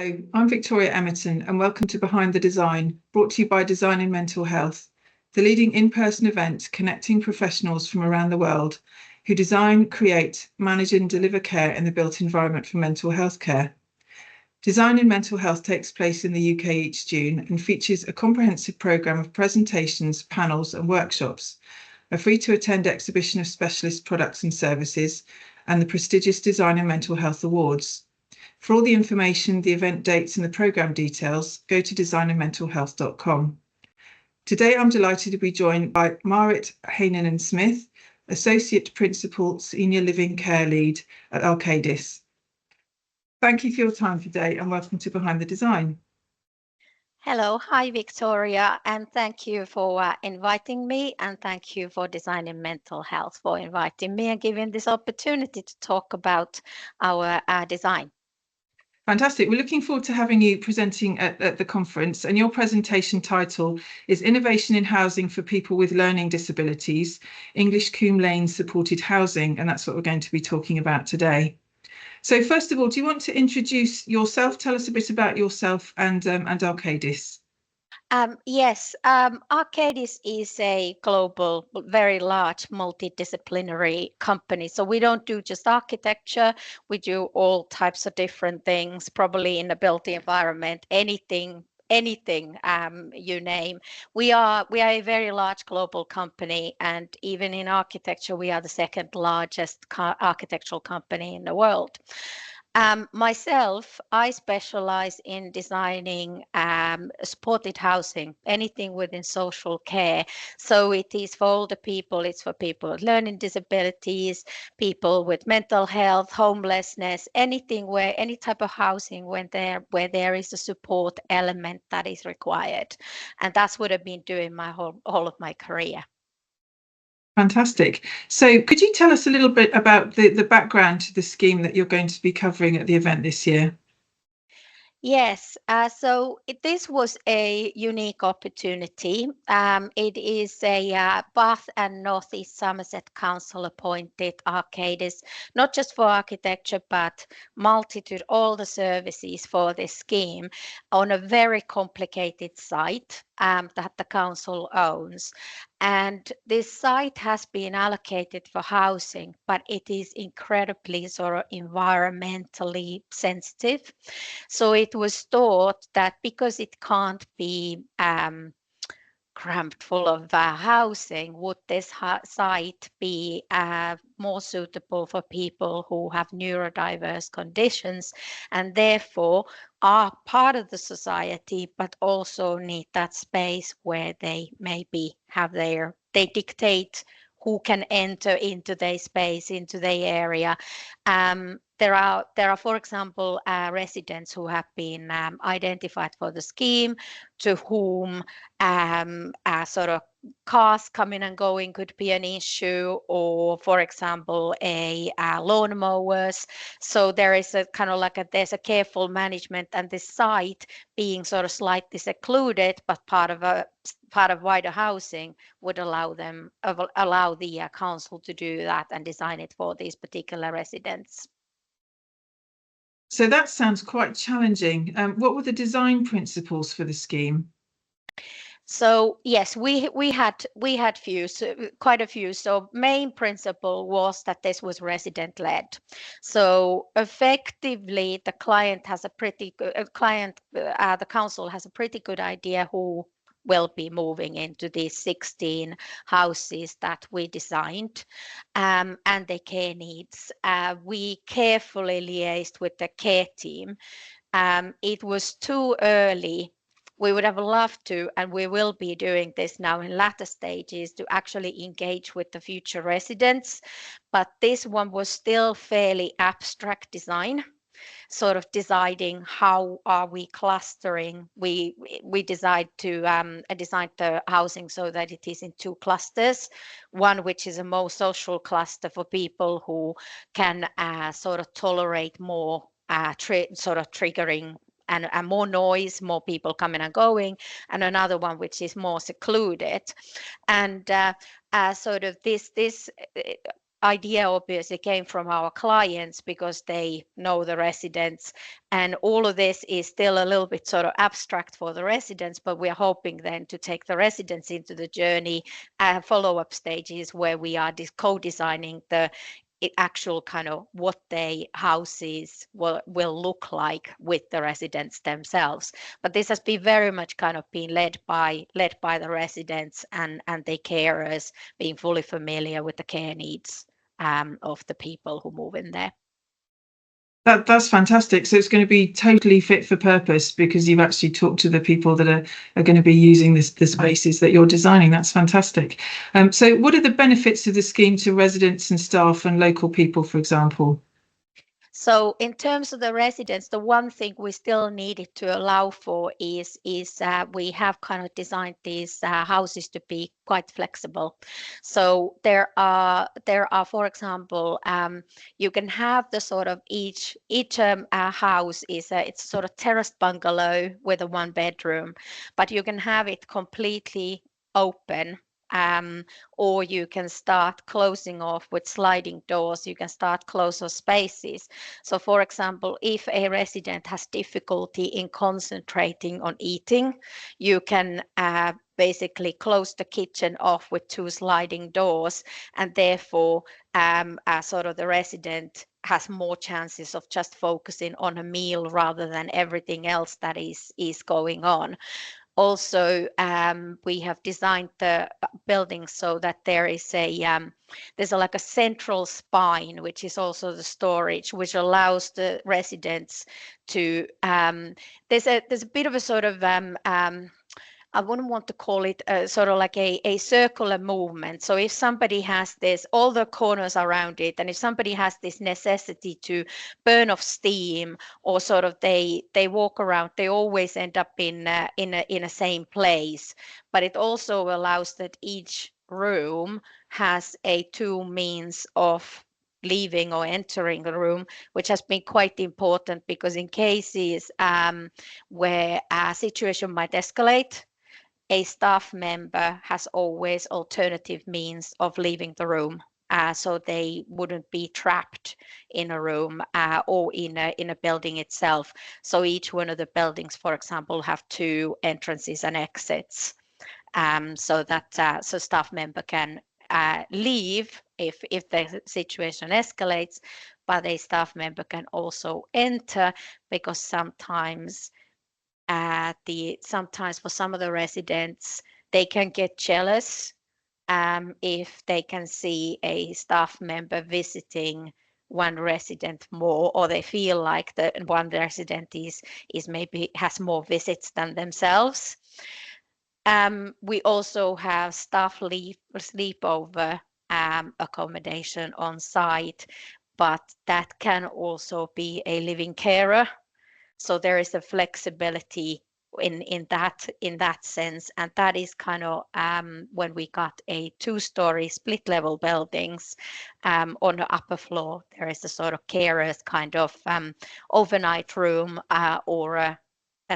Hello, I'm Victoria Emerton and welcome to Behind the Design, brought to you by Design in Mental Health, the leading in-person event connecting professionals from around the world who design, create, manage and deliver care in the built environment for mental health care. Design in Mental Health takes place in the UK each June and features a comprehensive programme of presentations, panels and workshops, a free-to-attend exhibition of specialist products and services, and the prestigious Design in Mental Health Awards. For all the information, the event dates and the programme details, go to designinmentalhealth.com. Today, I'm delighted to be joined by Maarit Heinonen-Smith, Associate Principal Senior Living Care Lead at Arcadis. Thank you for your time today and welcome to Behind the Design. Hello, hi Victoria, and thank you for inviting me, and thank you for Design in Mental Health for inviting me and giving this opportunity to talk about our design. Fantastic. We're looking forward to having you presenting at the conference, and your presentation title is Innovation in Housing for People with Learning Disabilities, English Combe Lane Supported Housing, and that's what we're going to be talking about today. So first of all, do you want to introduce yourself? Tell us a bit about yourself and Arcadis. Yes, Arcadis is a global, very large, multidisciplinary company. So we don't do just architecture, we do all types of different things, probably in the built environment, anything you name. We are a very large global company, and even in architecture, we are the second largest architectural company in the world. Myself, I specialize in designing supported housing, anything within social care. So it is for older people, it's for people with learning disabilities, people with mental health, homelessness, anything where any type of housing where there is a support element that is required. And that's what I've been doing my whole of my career. Fantastic. So could you tell us a little bit about the background to the scheme that you're going to be covering at the event this year? Yes, so this was a unique opportunity. It is a Bath and North East Somerset Council appointed Arcadis, not just for architecture, but multitude, all the services for this scheme on a very complicated site that the council owns. And this site has been allocated for housing, but it is incredibly sort of environmentally sensitive. So it was thought that because it can't be cramped full of housing, would this site be more suitable for people who have neurodiverse conditions and therefore are part of the society, but also need that space where they maybe they dictate who can enter into their space, into their area. There are, for example, residents who have been identified for the scheme, to whom sort of cars coming and going could be an issue, or, for example, lawnmowers. So there is a kind of like there's a careful management, and this site being sort of slightly secluded, but part of wider housing would allow the council to do that and design it for these particular residents. So that sounds quite challenging. What were the design principles for the scheme? So yes, we had quite a few. So main principle was that this was resident led. So effectively, the client has a pretty good the council has a pretty good idea who will be moving into these 16 houses that we designed, and their care needs. We carefully liaised with the care team. It was too early. We would have loved to, and we will be doing this now in latter stages, to actually engage with the future residents. But this one was still fairly abstract design, sort of deciding how are we clustering. We decide to design the housing so that it is in two clusters. One which is a more social cluster for people who can sort of tolerate more sort of triggering and more noise, more people coming and going, and another one which is more secluded. And sort of this idea obviously came from our clients because they know the residents, and all of this is still a little bit sort of abstract for the residents, but we are hoping then to take the residents into the journey, follow-up stages where we are co-designing the actual kind of what the houses will look like with the residents themselves. But this has been very much kind of been led by the residents and their carers, being fully familiar with the care needs of the people who move in there. That's fantastic. So it's going to be totally fit for purpose because you've actually talked to the people that are going to be using the spaces that you're designing. That's fantastic. So what are the benefits of the scheme to residents and staff and local people, for example? So in terms of the residents, the one thing we still needed to allow for is we have kind of designed these houses to be quite flexible. So there are, for example, you can have the sort of each house is it's sort of terraced bungalow with a 1 bedroom, but you can have it completely open. Or you can start closing off with sliding doors. You can start closer spaces. So, for example, if a resident has difficulty in concentrating on eating, you can basically close the kitchen off with 2 sliding doors, and therefore sort of the resident has more chances of just focusing on a meal rather than everything else that is going on. Also, we have designed the building so that there is there's like a central spine, which is also the storage, which allows the residents to there's a bit of a sort of I wouldn't want to call it sort of like a circular movement. So if somebody has this, all the corners around it, and if somebody has this necessity to burn off steam, or sort of they walk around, they always end up in a same place. But it also allows that each room has a 2 means of leaving or entering the room, which has been quite important because in cases where a situation might escalate, a staff member has always alternative means of leaving the room. So they wouldn't be trapped in a room or in a building itself. So each one of the buildings, for example, have 2 entrances and exits, so that so staff member can leave if the situation escalates, but a staff member can also enter because sometimes for some of the residents, they can get jealous if they can see a staff member visiting one resident more, or they feel like the one resident is maybe has more visits than themselves. We also have staff sleepover accommodation on site, but that can also be a living carer. So there is a flexibility in that sense, and that is kind of when we got a 2-story split level buildings, on the upper floor there is a sort of carers kind of overnight room, or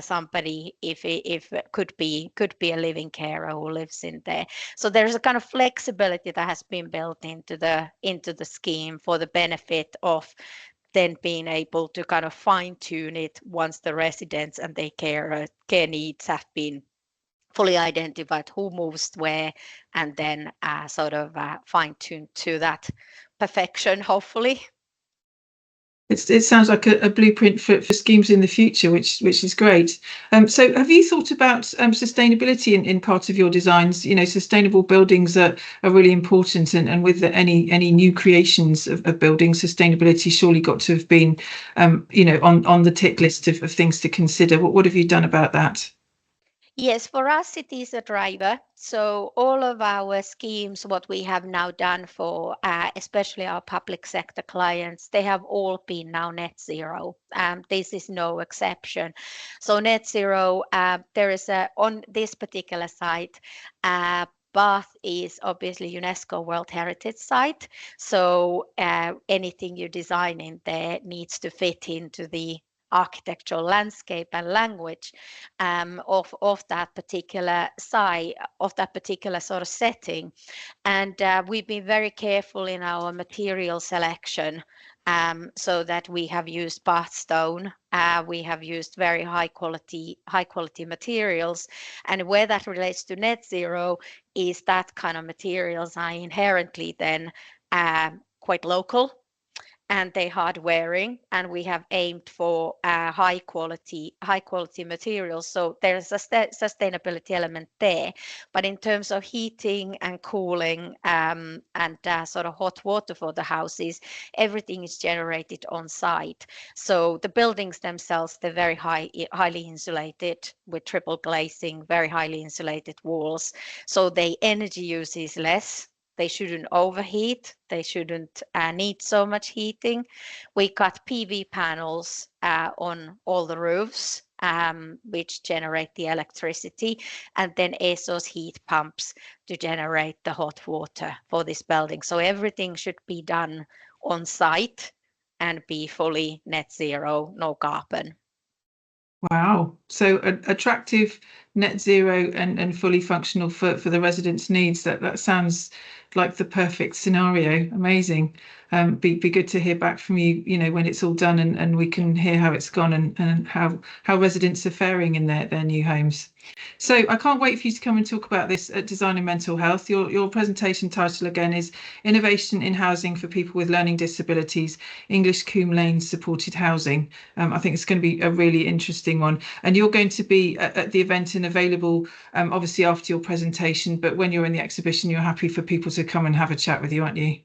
somebody if it could be a living carer who lives in there. So there's a kind of flexibility that has been built into the scheme for the benefit of then being able to kind of fine tune it once the residents and their care needs have been fully identified, who moves where, and then sort of fine tuned to that perfection, hopefully. It sounds like a blueprint for schemes in the future, which is great. So have you thought about sustainability in part of your designs? You know, sustainable buildings are really important, and with any new creations of buildings, sustainability surely got to have been, on the tick list of things to consider. What have you done about that? Yes, for us it is a driver. So all of our schemes, what we have now done for especially our public sector clients, they have all been now net zero. This is no exception. So net zero, there is on this particular site, Bath is obviously UNESCO World Heritage Site. So anything you design in there needs to fit into the architectural landscape and language of that particular site, of that particular sort of setting. And we've been very careful in our material selection, so that we have used bath stone, we have used very high quality materials. And where that relates to net zero is that kind of materials are inherently then quite local, and they hard wearing, and we have aimed for high quality materials. So there's a sustainability element there. But in terms of heating and cooling and sort of hot water for the houses, everything is generated on site. So the buildings themselves, they're very highly insulated with triple glazing, very highly insulated walls. So the energy use is less. They shouldn't overheat. They shouldn't need so much heating. We got PV panels on all the roofs, which generate the electricity, and then ESO's heat pumps to generate the hot water for this building. So everything should be done on site and be fully net zero, no carbon. Wow. So attractive, net zero and fully functional for the residents' needs. That sounds like the perfect scenario. Amazing. Be good to hear back from you, when it's all done and we can hear how it's gone and how residents are faring in their new homes. So I can't wait for you to come and talk about this at Design in Mental Health. Your presentation title again is Innovation in Housing for People with Learning Disabilities, English Combe Lane Supported Housing. I think it's going to be a really interesting one. And you're going to be at the event and available obviously after your presentation, but when you're in the exhibition, you're happy for people to come and have a chat with you, aren't you?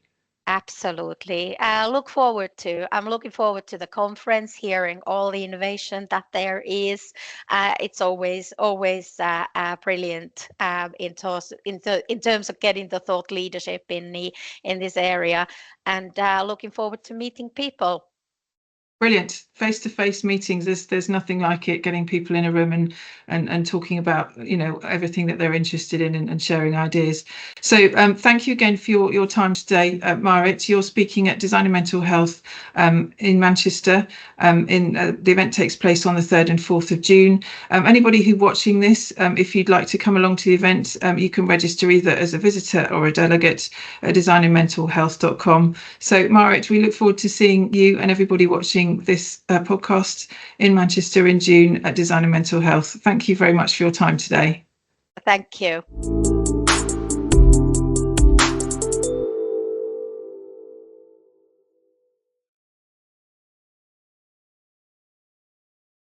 Absolutely. I'm looking forward to the conference, hearing all the innovation that there is. It's always brilliant in terms of getting the thought leadership in this area, and looking forward to meeting people. Brilliant. Face-to-face meetings, there's nothing like it, getting people in a room and talking about everything that they're interested in and sharing ideas. So thank you again for your time today, Maarit. You're speaking at Design in Mental Health in Manchester. The event takes place on the 3rd and 4th of June. Anybody who's watching this, if you'd like to come along to the event, you can register either as a visitor or a delegate at designinmentalhealth.com. So Maarit, we look forward to seeing you and everybody watching this podcast in Manchester in June at Design in Mental Health. Thank you very much for your time today. Thank you.